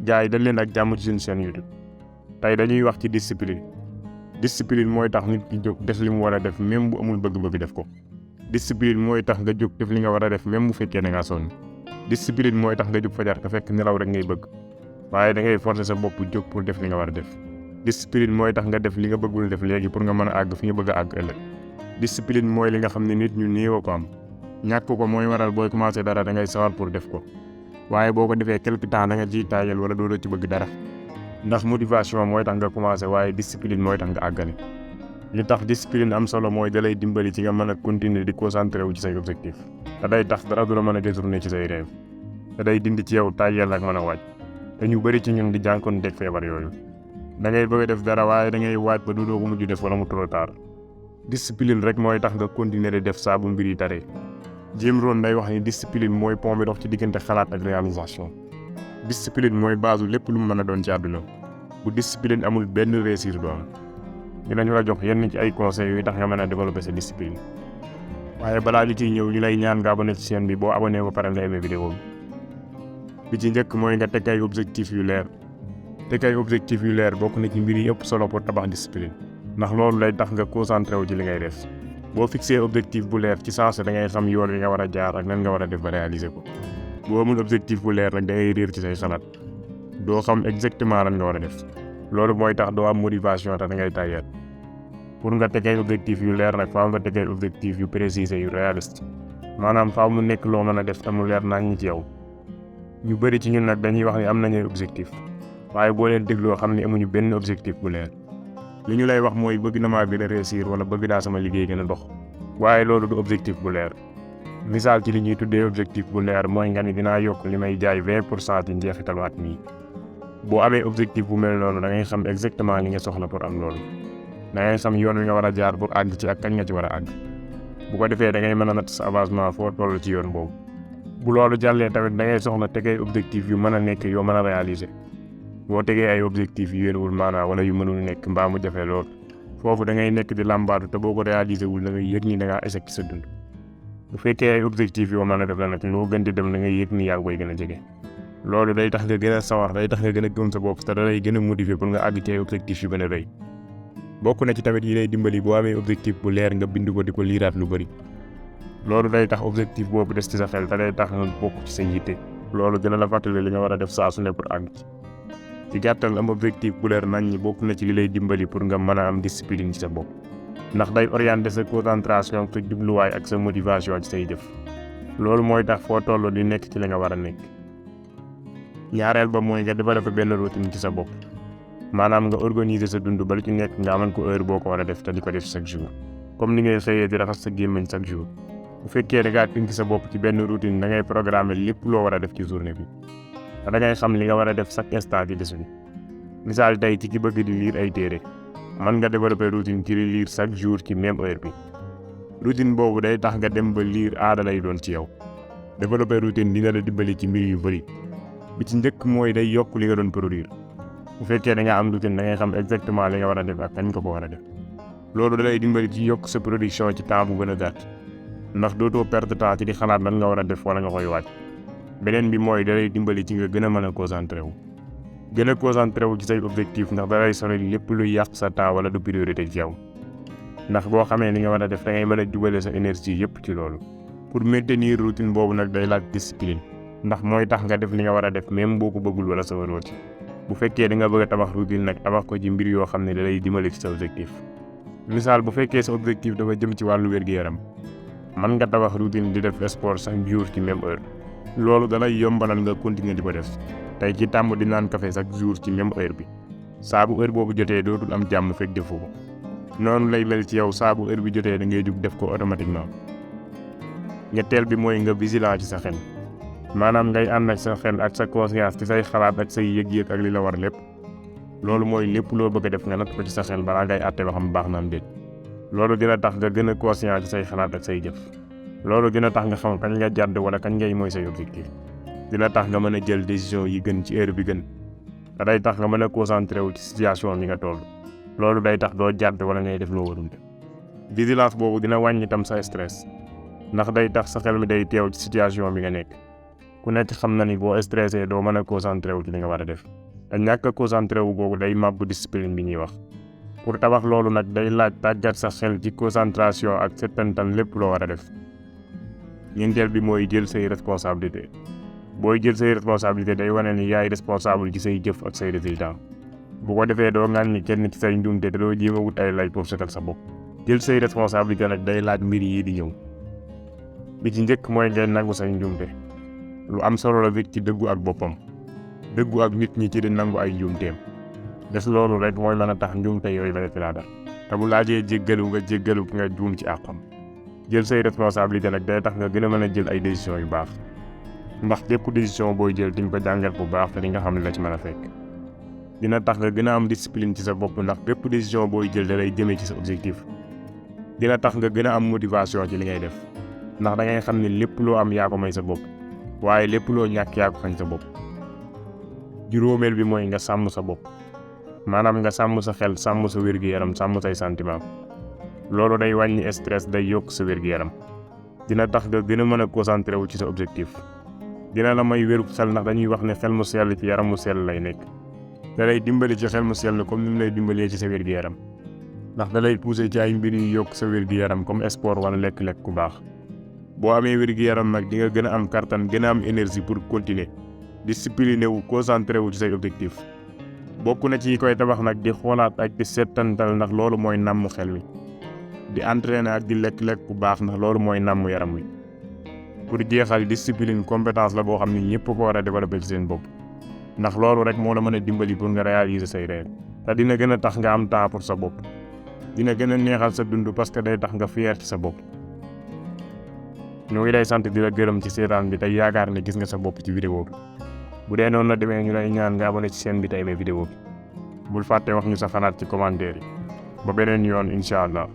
gars yi dañ leen ak jàmm ci suñu chaîne YouTube tey dañuy wax ci discipline. Discipline mooy tax nit ki jóg def li mu war a def même bu amul bëgg-bëgg def ko. Discipline mooy tax nga jóg def li nga war a def même bu fekkee da ngaa sonn. Discipline mooy tax nga jóg fajar te fekk nelaw rek ngay bëgg waaye da ngay forcer sa bopp jóg pour def li nga war a def. Discipline mooy tax nga def li nga bëggul def léegi pour nga mën a àgg fi nga bëgg a àgg ëllëg. Discipline mooy li nga xam ne nit ñu néew ko am ñàkk ko mooy waral booy commencé dara da ngay sawar pour def ko waaye boo ko defee quelque temps da nga ciy taayal wala doo ci bëgg dara ndax motivation mooy tax nga commencé waaye discipline mooy tax nga àggale. li tax discipline am solo mooy da lay dimbali ci nga mën a continuer di concentré wu ci say objectif te day tax dara du la mën a détourner ci say rêve te day dindi ci yow taayal ak mën a waaj te ñu bëri ci ñun di jànkoonteeg feebar yooyu da ngay bëgg a def dara waaye da ngay waaj ba du doo ko mujj def wala mu trop tard. Discipline rek mooy tax nga continuer di def saa bu mbir yi taree. Jim Rohn day wax ni discipline mooy pont bi dox ci diggante xalaat ak réalisation. Discipline mooy base lépp lu mu mën a doon ci àdduna bu discipline amul benn réussir du am. dinañu la jox yenn ci ay conseils yuy tax nga mën a développer sa discipline waaye balaa li ciy ñëw ñu lay ñaan nga abonné ci chaîne bi boo abonné ba pare nga aimé vidéo bi ci njëkk mooy nga teg ay objectifs yu leer. teg ay objectifs yu leer bokk na ci mbir yi ëpp solo pour tabax discipline ndax loolu lay tax nga concentré wu ci li ngay def. boo fixé objectif bu leer ci sens da ngay xam yoon wi nga war a jaar ak nan nga war a def ba réaliser ko boo amul objectif bu leer rek da ngay réer ci say xalaat doo xam exactement lan nga war a def loolu mooy tax doo am motivation te da ngay tàyyeel. pour nga teg ay objectif yu leer nag faaw nga teg ay objectif yu précis yu réaliste maanaam faaw mu nekk loo mën a def te mu leer nañ ñi ci yow. ñu bëri ci ñun nag dañuy wax ni am nañu objectif waaye boo leen dégloo xam ni amuñu benn objectif bu leer. li ñu lay wax mooy bëgg na maa gën a réussir wala bëgg naa sama liggéey gën a dox waaye loolu du objectif bu leer. misaal ci li ñuy tuddee objectif bu leer mooy nga ni dinaa yokk li may jaay 20% ci njeexitalu at mii. boo amee objectif bu mel noonu da ngay xam exactement li nga soxla pour am loolu da ngay xam yoon wi nga war a jaar pour àgg ci ak kañ nga ci war a àgg bu ko defee da ngay mën a natt sa avancement foo toll ci yoon boobu. bu loolu jàllee tamit da ngay soxla tegee objectif yu mën a nekk yoo mën a réaliser. boo tegee ay objectif yu yéenewul maanaam wala yu mënul nekk mbaa mu jafe lool foofu da ngay nekk di làmbaatu te boo ko réaliser wul da ngay yëg ni da ngaa échec ci sa dund. bu fekkee ay objectif yoo mën a def la nag loo gën di dem da ngay yëg ni yaa ngi koy gën a jege. loolu day tax nga gën a sawar day tax nga gën a gëm sa bopp te da lay gën a motiver pour nga àgg ci ay objectif yu gën a rëy. bokk na ci tamit yi lay dimbali boo amee objectif bu leer nga bind ko di ko liiraat lu bëri. loolu day tax objectif boobu des ci sa xel te day tax nga bokk ci sa yitte. loolu dina la fàttali li nga war a def saa su ne pour àgg ci gàttal am objectif bu leer nañ ñi bokk na ci li lay dimbali pour nga mën a am discipline ci sa bopp ndax day orienter sa concentration sa jubluwaay ak sa motivation ci say jëf. loolu mooy tax foo toll di nekk ci li nga war a nekk. ñaareel ba mooy nga développer benn routine ci sa bopp maanaam nga organiser sa dund ba lu ci nekk nga amal ko heure boo ko war a def te di ko def chaque jour comme ni ngay xëyee di raxas sa gémmiñ chaque jour. bu fekkee da ngaa tënk sa bopp ci benn routine da ngay programmer lépp loo war a def ci journée bi te da ngay xam li nga war a def chaque instant ci des bi. misaal tey ci ki bëgg di lire ay téere mën nga développer routine ci di lire chaque jour ci même heure bi. routine boobu day tax nga dem ba lire aada lay doon ci yow. développer routine dina la dimbali ci mbir yu bëri bi ci njëkk mooy day yokk li nga doon produire. bu fekkee da nga am routine da ngay xam exactement li nga war a def ak kañ nga ko war a def. loolu da lay dimbali ci yokk sa production ci temps bu gën a gàtt ndax dootoo perte temps ci di xalaat lan nga war a def wala nga koy wàcc. beneen bi mooy da lay dimbali ci nga gën a mën a concentré wu. gën a concentré wu ci say objectif ndax da lay sori lépp luy yàq sa temps wala du priorité ci yow. ndax boo xamee li nga war a def da ngay mën a jubale sa énergie yëpp ci loolu. pour maintenir routine boobu nag day laaj discipline ndax mooy tax nga def li nga war a def même boo ko bëggul wala sa waroo ci. bu fekkee da nga bëgg a tabax routine nag tabax ko ci mbir yoo xam ne da lay dimbali ci sa objectif. misaal bu fekkee sa objectif dafa jëm ci wàllu wér-gu-yaram mën nga tabax routine di def sport chaque jour ci même heure. loolu da lay yombalal nga continuer di ko def tey ci tàmm di naan café chaque jour ci même heure bi saa bu heure boobu jotee dootul am jàmm fekk defoo ko. noonu lay mel ci yow saa bu heure bi jotee da ngay jug def ko automatiquement. ñetteel bi mooy nga vigilant ci sa xel maanaam ngay ànd ak sa xel ak sa conscience ci say xalaat ak say yëg-yëg ak li la war lépp. loolu mooy lépp loo bëgg a def nga natt ko ci sa xel balaa ngay àtte ba xam baax na am déet. loolu dina tax nga gën a conscient ci say xalaat ak say jëf. loolu dina tax nga xam kañ nga jàdd wala kañ ngay mooy say objectif. dina tax nga mën a jël décision yi gën ci heure bi gën. te day tax nga mën a concentré wu ci situation bi nga toll. loolu day tax doo jàdd wala ngay def loo warul def. vigilance boobu dina wàññi tam sa stress ndax day tax sa xel mi day teew ci situation bi nga nekk. ku nekk xam na ni boo stressé doo mën a concentré wu ci li nga war a def te ñàkk a concentré wu googu day màbb discipline bi ñuy wax. pour tabax loolu nag day laaj tàggat sa xel ci concentration ak settantal lépp loo war a def. ñeenteel bi mooy jël say responsabilité. booy jël say responsabilité day wane ni yaay responsable ci say jëf ak say résultat. bu ko defee doo ngaan ni kenn ci say njuumte te doo jéem a wut ay lay pour setal sa bopp. jël say responsabilité nag day laaj mbir yi di ñëw. bi ci njëkk mooy ngeen nangu say njuumte. lu am solo la ci dëggu ak boppam. dëggu ak nit ñi ci di nangu ay njuumteem. des loolu rek mooy mën a tax njuumte yooyu la ci laa dal. te bu laajee jéggalu nga jéggalu ki nga juum ci àqam. jël say responsabilité nag day tax nga gën a mën a jël ay décisions yu baax. ndax bépp décision booy jël di nga ko jàngal bu baax te di nga xam ne la ci mën a fekk. dina tax nga gën a am discipline ci sa bopp ndax bépp décision booy jël da lay jëmee ci sa objectif. dina tax nga gën a am motivation ci li ngay def. ndax da ngay xam ne lépp loo am yaa ko may sa bopp. waaye lépp loo ñàkk yaa ko xañ sa bopp. juróomeel bi mooy nga sàmm sa bopp. maanaam nga sàmm sa xel sàmm sa wér-gu-yaram sàmm say sentiment. loolu day wàññi stress day yokk sa wér-gu-yaram. dina tax nga gën a mën a concentré wu ci sa objectif. dina la may wéru xel ndax dañuy wax ne xel mu sell ci yaram mu sell lay nekk. da lay dimbali ci xel mu sell comme ni mu lay dimbalee ci sa wér-gu-yaram. ndax da lay pousser ci ay mbir yu yokk sa wér-gu-yaram comme sport wala lekk-lekk ku baax. boo amee wér-gu-yaram nag di nga gën a am kattan gën a am énergie pour continuer. discipliné wu concentré wu ci say objectif. bokk na ci koy tabax nag di xoolaat ak di settantal ndax loolu mooy nàmm xel wi. di entraîner ak di lekk-lekk bu baax ndax loolu mooy nàmm yaram wi. pour jeexal discipline compétence la boo xam ni ñëpp ko war a développer ci seen bopp. ndax loolu rek moo la mën a dimbali pour nga réaliser say rêve. te dina gën a tax nga am temps pour sa bopp. dina gën a neexal sa dund parce que day tax nga fier ci sa bopp. ñu ngi lay sant di la gërëm ci seetaan bi tey yaakaar ne gis nga sa bopp ci vidéo bi. bu dee noonu la demee ñu lay ñaan nga abonné ci chaîne bi tey vidéo bi. bul fàtte wax ñu sa xalaat ci commentaire yi. ba beneen yoon incha allah.